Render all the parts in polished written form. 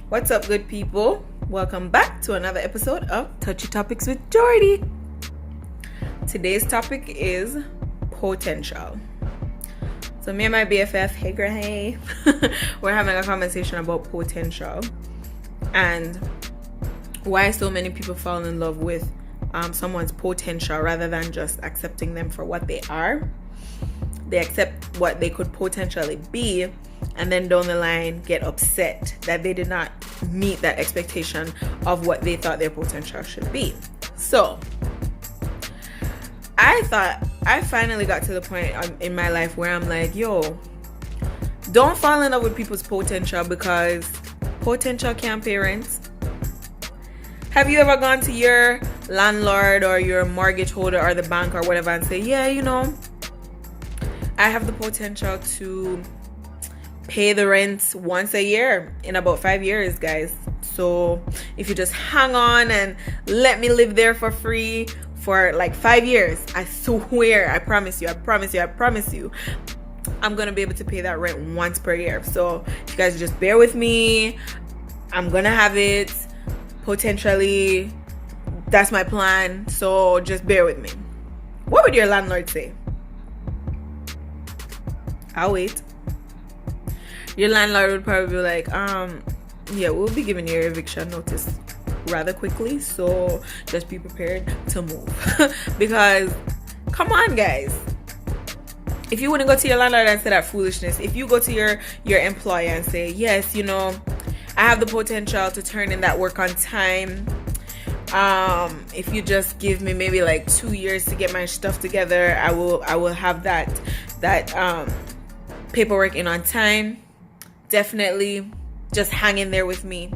What's up, good people? Welcome back to another episode of Touchy Topics with Jordy. Today's topic is potential. So me and my BFF, hey girl, hey, we're having a conversation about potential and why so many people fall in love with someone's potential rather than just accepting them for what they are. They accept what they could potentially be, and then down the line get upset that they did not meet that expectation of what they thought their potential should be. So I thought I finally got to the point in my life where I'm like, yo, don't fall in love with people's potential, because potential can't pay rent. Have you ever gone to your landlord or your mortgage holder or the bank or whatever and say, yeah, you know, I have the potential to pay the rent once a year in about 5 years, guys. So if you just hang on and let me live there for free for like 5 years, I swear, I promise you, I'm gonna be able to pay that rent once per year. So if you guys just bear with me, I'm gonna have it potentially. That's my plan. So just bear with me. What would your landlord say? I'll wait. Your landlord would probably be like, yeah, we'll be giving you your eviction notice rather quickly, so just be prepared to move. Because come on, guys, if you wouldn't go to your landlord and say that foolishness, if you go to your employer and say, yes, you know, I have the potential to turn in that work on time, if you just give me maybe like 2 years to get my stuff together, I will have that paperwork in on time. Definitely just hang in there with me.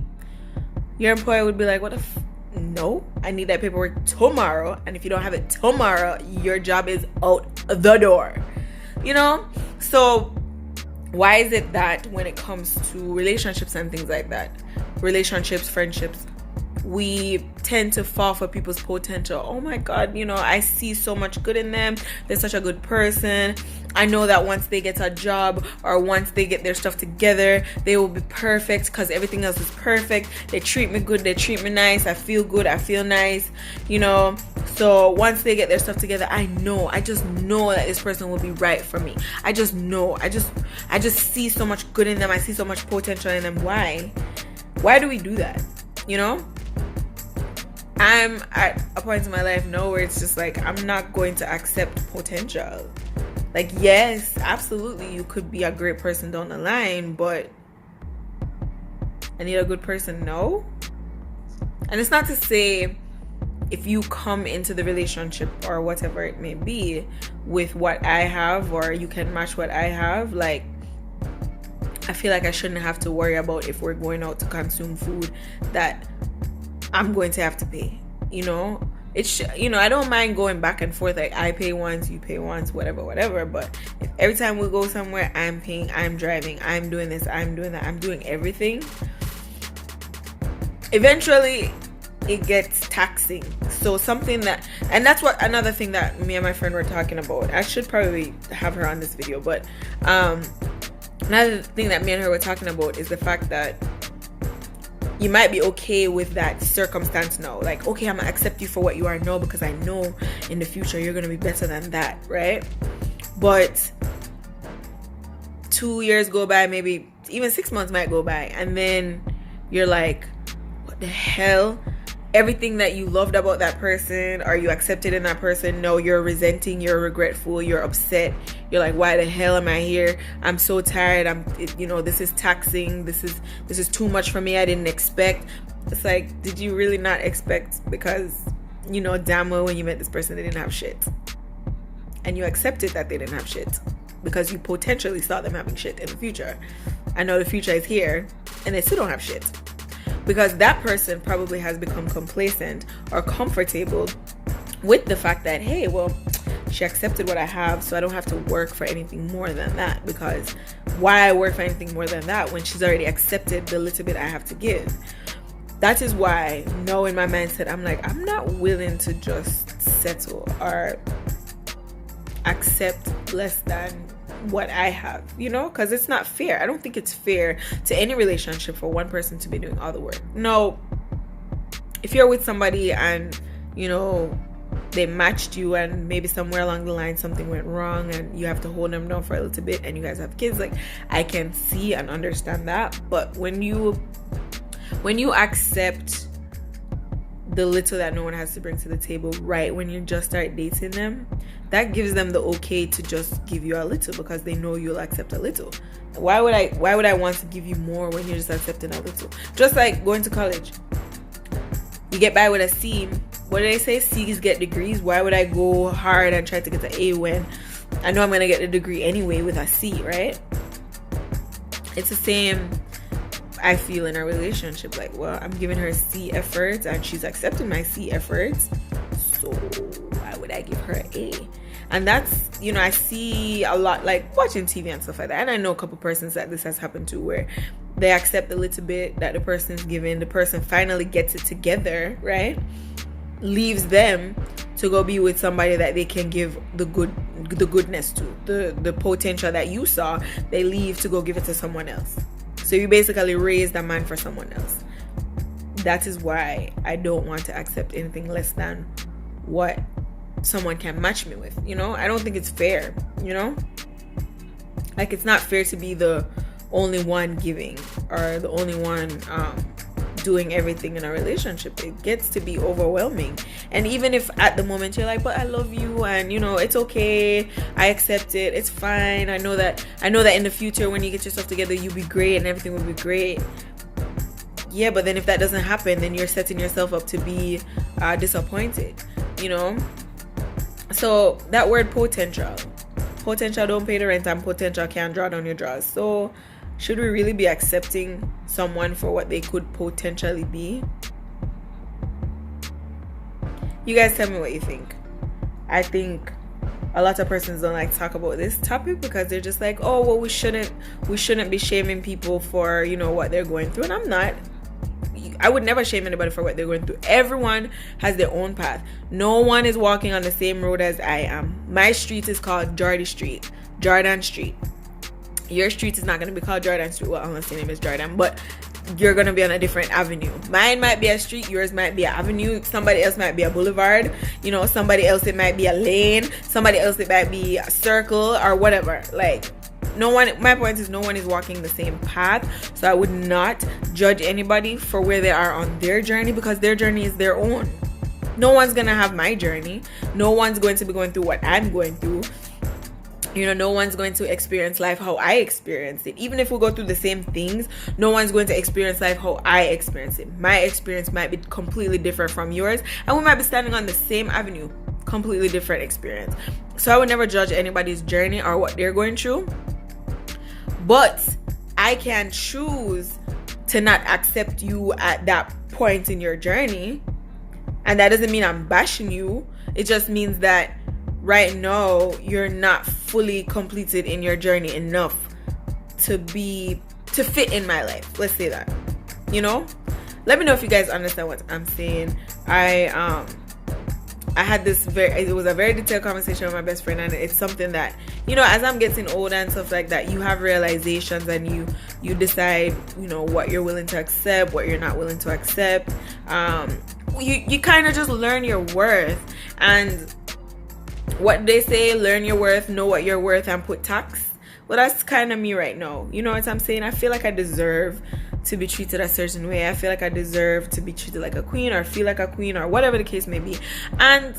Your employer would be like, what if no, I need that paperwork tomorrow, and if you don't have it tomorrow, your job is out the door, you know? So why is it that when it comes to relationships and things like that, relationships, friendships, we tend to fall for people's potential? Oh my God, you know, I see so much good in them. They're such a good person. I know that once they get a job or once they get their stuff together, they will be perfect because everything else is perfect. They treat me good. They treat me nice. I feel good. I feel nice, you know. So once they get their stuff together, I just know that this person will be right for me. I just know. I just see so much good in them. I see so much potential in them. Why do we do that? You know? I'm at a point in my life now where it's just like, I'm not going to accept potential. Like, yes, absolutely, you could be a great person down the line, but I need a good person, no? And it's not to say if you come into the relationship or whatever it may be with what I have, or you can match what I have, like, I feel like I shouldn't have to worry about if we're going out to consume food that I'm going to have to pay, you know? You know, I don't mind going back and forth, like I pay once, you pay once, whatever, but if every time we go somewhere, I'm paying, I'm driving, I'm doing this, I'm doing that, I'm doing everything, eventually it gets taxing. So something that, and that's what another thing that me and my friend were talking about. I should probably have her on this video, but another thing that me and her were talking about is the fact that you might be okay with that circumstance now. Like, okay, I'm gonna accept you for what you are now because I know in the future you're gonna be better than that, right? But 2 years go by, maybe even 6 months might go by, and then you're like, what the hell? Everything that you loved about that person or you accepted in that person, no, you're resenting, you're regretful, you're upset. You're like, why the hell am I here? I'm so tired. This is taxing. This is too much for me. I didn't expect. It's like, did you really not expect? Because you know damn well when you met this person, they didn't have shit. And you accepted that they didn't have shit because you potentially saw them having shit in the future. I know the future is here and they still don't have shit. Because that person probably has become complacent or comfortable with the fact that, hey, well, she accepted what I have, so I don't have to work for anything more than that. Because why work for anything more than that when she's already accepted the little bit I have to give? That is why now in my mindset, I'm like, I'm not willing to just settle or accept less than what I have, because it's not fair. I don't think it's fair to any relationship for one person to be doing all the work. No, if you're with somebody and they matched you and maybe somewhere along the line something went wrong and you have to hold them down for a little bit and you guys have kids, like, I can see and understand that. But when you accept the little that no one has to bring to the table right when you just start dating them, that gives them the okay to just give you a little, because they know you'll accept a little. Why would I want to give you more when you're just accepting a little? Just like going to college, you get by with a C. What do they say? C's get degrees. Why would I go hard and try to get an A when I know I'm gonna get a degree anyway with a C, right? It's the same I feel in a relationship. Like, well, I'm giving her C efforts and she's accepting my C efforts, so why would I give her an A? And that's, I see a lot, like watching TV and stuff like that, and I know a couple persons that this has happened to, where they accept a little bit that the person's giving, the person finally gets it together, right? Leaves them to go be with somebody that they can give the goodness to, the potential that you saw. They leave to go give it to someone else. So you basically raised a man for someone else. That is why I don't want to accept anything less than what someone can match me with. I don't think it's fair. Like, it's not fair to be the only one giving or the only one doing everything in a relationship. It gets to be overwhelming. And even if at the moment you're like, but I love you and it's okay, I accept it, it's fine, I know that in the future when you get yourself together you'll be great and everything will be great. Yeah, but then if that doesn't happen, then you're setting yourself up to be disappointed. So that word potential don't pay the rent, and potential can't draw down your drawers. So should we really be accepting someone for what they could potentially be? You guys tell me what you think. I think a lot of persons don't like to talk about this topic because they're just like, oh, well, we shouldn't be shaming people for, what they're going through. And I'm not. I would never shame anybody for what they're going through. Everyone has their own path. No one is walking on the same road as I am. My street is called Jordan Street. Your street is not going to be called Jordan Street. Well, unless your name is Jordan, but you're going to be on a different avenue. Mine might be a street, yours might be an avenue, somebody else might be a boulevard, somebody else it might be a lane, somebody else it might be a circle or whatever. Like, my point is, no one is walking the same path. So I would not judge anybody for where they are on their journey, because their journey is their own. No one's going to have my journey. No one's going to be going through what I'm going through. No one's going to experience life how I experienced it. Even if we go through the same things, no one's going to experience life how I experienced it. My experience might be completely different from yours, and we might be standing on the same avenue. Completely different experience. So I would never judge anybody's journey or what they're going through. But I can choose to not accept you at that point in your journey. And that doesn't mean I'm bashing you. It just means that right now you're not fully completed in your journey enough to fit in my life. Let's say that. Let me know if you guys understand what I'm saying. I had it was a very detailed conversation with my best friend, and it's something that, as I'm getting older and stuff like that, you have realizations and you decide, what you're willing to accept, what you're not willing to accept. You kind of just learn your worth. And what they say, learn your worth, know what you're worth, and put tax. Well, that's kind of me right now. You know what I'm saying? I feel like I deserve to be treated a certain way. I feel like I deserve to be treated like a queen, or feel like a queen, or whatever the case may be. And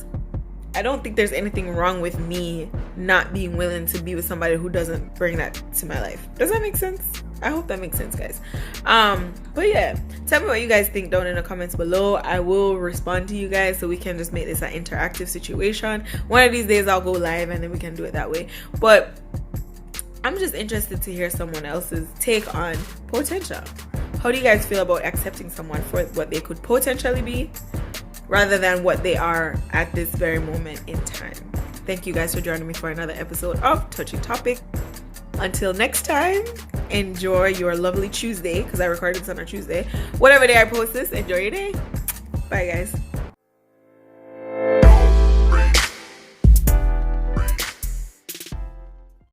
I don't think there's anything wrong with me not being willing to be with somebody who doesn't bring that to my life. Does that make sense? I hope that makes sense, guys. But yeah, tell me what you guys think down in the comments below. I will respond to you guys so we can just make this an interactive situation. One of these days I'll go live and then we can do it that way. But I'm just interested to hear someone else's take on potential. How do you guys feel about accepting someone for what they could potentially be rather than what they are at this very moment in time? Thank you guys for joining me for another episode of Touchy Topics. Until next time, enjoy your lovely Tuesday, because I recorded this on a Tuesday. Whatever day I post this, enjoy your day. Bye, guys.